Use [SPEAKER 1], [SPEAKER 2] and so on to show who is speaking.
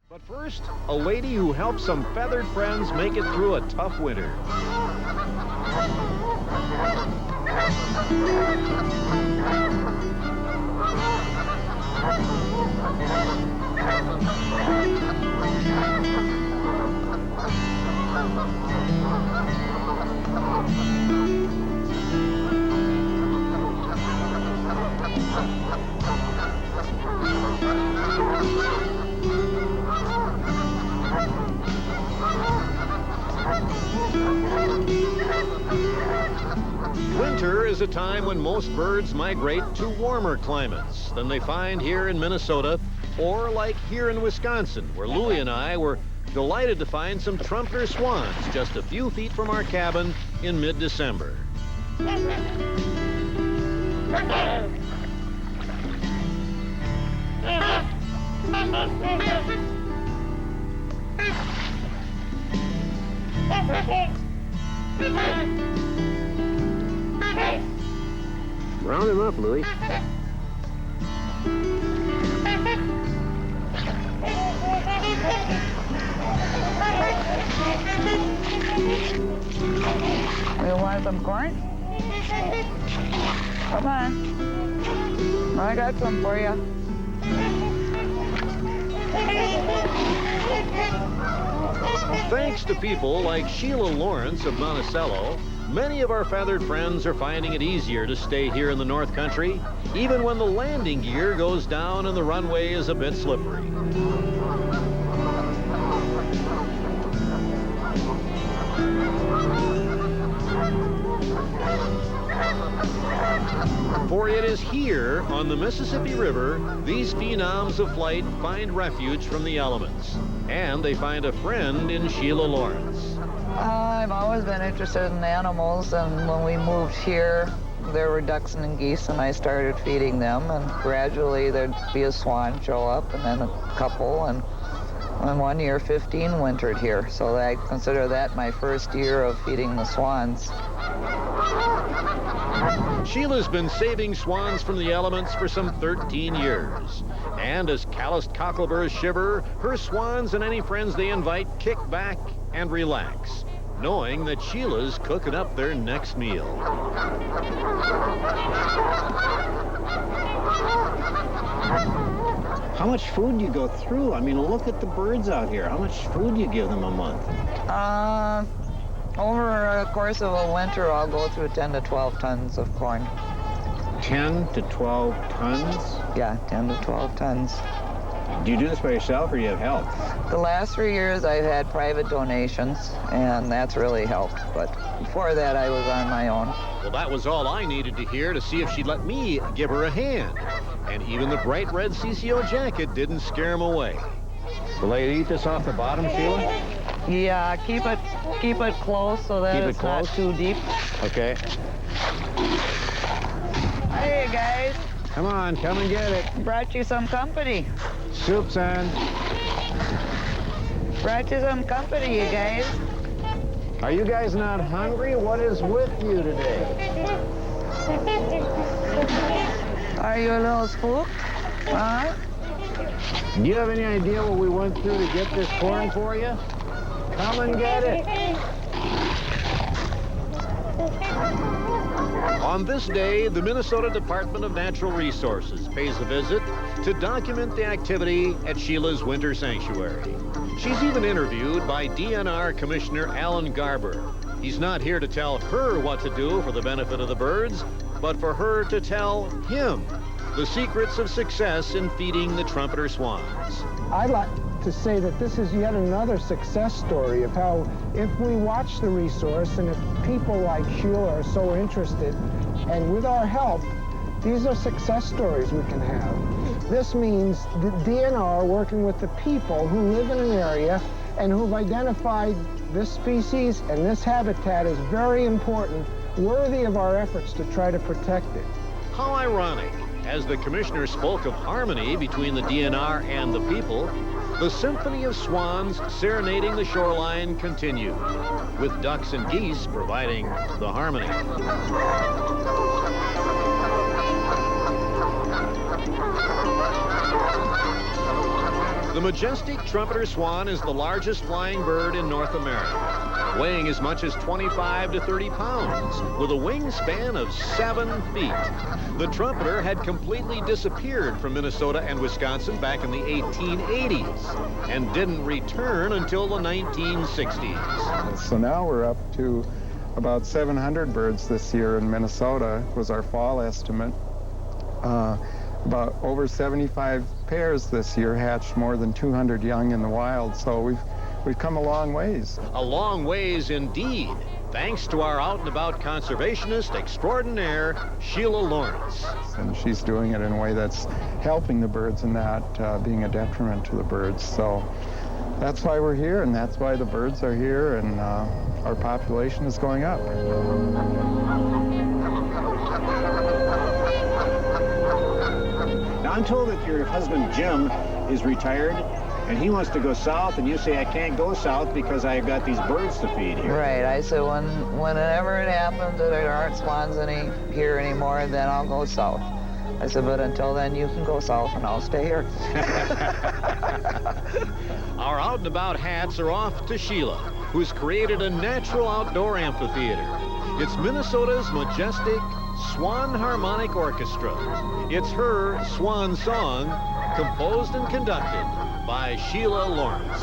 [SPEAKER 1] But first, a lady who helps some feathered friends make it through a tough winter. Winter is a time when most birds migrate to warmer climates than they find here in Minnesota, or like here in Wisconsin, where Louie and I were delighted to find some trumpeter swans just a few feet from our cabin in mid-December. Round him up, Louie.
[SPEAKER 2] You want some corn? Come on. I got some for you.
[SPEAKER 1] Thanks to people like Sheila Lawrence of Monticello, many of our feathered friends are finding it easier to stay here in the North Country, even when the landing gear goes down and the runway is a bit slippery. For it is here on the Mississippi River these phenoms of flight find refuge from the elements. And they find a friend in Sheila Lawrence.
[SPEAKER 2] I've always been interested in animals, and when we moved here, there were ducks and geese, and I started feeding them, and gradually there'd be a swan show up, and then a couple, and one year 15 wintered here, so I consider that my first year of feeding the swans.
[SPEAKER 1] Sheila's been saving swans from the elements for some 13 years. And as calloused cockleburs shiver, her swans and any friends they invite kick back and relax, knowing that Sheila's cooking up their next meal. How much food do you go through? I mean, look at the birds out here. How much food do you give them a month?
[SPEAKER 2] Over the course of a winter, I'll go through 10 to 12 tons of corn.
[SPEAKER 1] 10 to 12 tons?
[SPEAKER 2] Yeah, 10 to 12 tons.
[SPEAKER 1] Do you do this by yourself or do you have help?
[SPEAKER 2] The last 3 years I've had private donations, and that's really helped. But before that, I was on my own.
[SPEAKER 1] Well, that was all I needed to hear to see if she'd let me give her a hand. And even the bright red CCO jacket didn't scare him away. Will I eat this off the bottom, Sheila?
[SPEAKER 2] Yeah, keep it close so that it's not too deep.
[SPEAKER 1] Okay.
[SPEAKER 2] Hey, guys.
[SPEAKER 1] Come on, come and get it.
[SPEAKER 2] Brought you some company.
[SPEAKER 1] Soup's on.
[SPEAKER 2] Brought you some company, you guys.
[SPEAKER 1] Are you guys not hungry? What is with you today?
[SPEAKER 2] Are you a little spooked? Huh?
[SPEAKER 1] Do you have any idea what we went through to get this corn for you? Come and get it. On this day, the Minnesota Department of Natural Resources pays a visit to document the activity at Sheila's winter sanctuary. She's even interviewed by DNR Commissioner Alan Garber. He's not here to tell her what to do for the benefit of the birds, but for her to tell him the secrets of success in feeding the trumpeter swans.
[SPEAKER 3] I'd like to say that this is yet another success story of how if we watch the resource and if people like Sheila are so interested, and with our help, these are success stories we can have. This means the DNR working with the people who live in an area and who've identified this species and this habitat as very important, worthy of our efforts to try to protect it.
[SPEAKER 1] How ironic. As the commissioner spoke of harmony between the DNR and the people, the symphony of swans serenading the shoreline continued, with ducks and geese providing the harmony. The majestic trumpeter swan is the largest flying bird in North America, weighing as much as 25 to 30 pounds, with a wingspan of 7 feet. The trumpeter had completely disappeared from Minnesota and Wisconsin back in the 1880s and didn't return until the 1960s.
[SPEAKER 4] So now we're up to about 700 birds this year in Minnesota, was our fall estimate. About over 75 pairs this year hatched more than 200 young in the wild, so we've come a long ways.
[SPEAKER 1] A long ways indeed, thanks to our out-and-about conservationist extraordinaire, Sheila Lawrence.
[SPEAKER 4] And she's doing it in a way that's helping the birds and not being a detriment to the birds. So that's why we're here, and that's why the birds are here, and our population is going up.
[SPEAKER 5] Now, I'm told that your husband, Jim, is retired, and he wants to go south, and you say, I can't go south because I've got these birds to feed here.
[SPEAKER 2] Right. I said, whenever it happens that there aren't swans here anymore, then I'll go south. I said, but until then, you can go south, and I'll stay here.
[SPEAKER 1] Our out-and-about hats are off to Sheila, who's created a natural outdoor amphitheater. It's Minnesota's majestic Swan Harmonic Orchestra. It's her Swan Song, composed and conducted by Sheila Lawrence.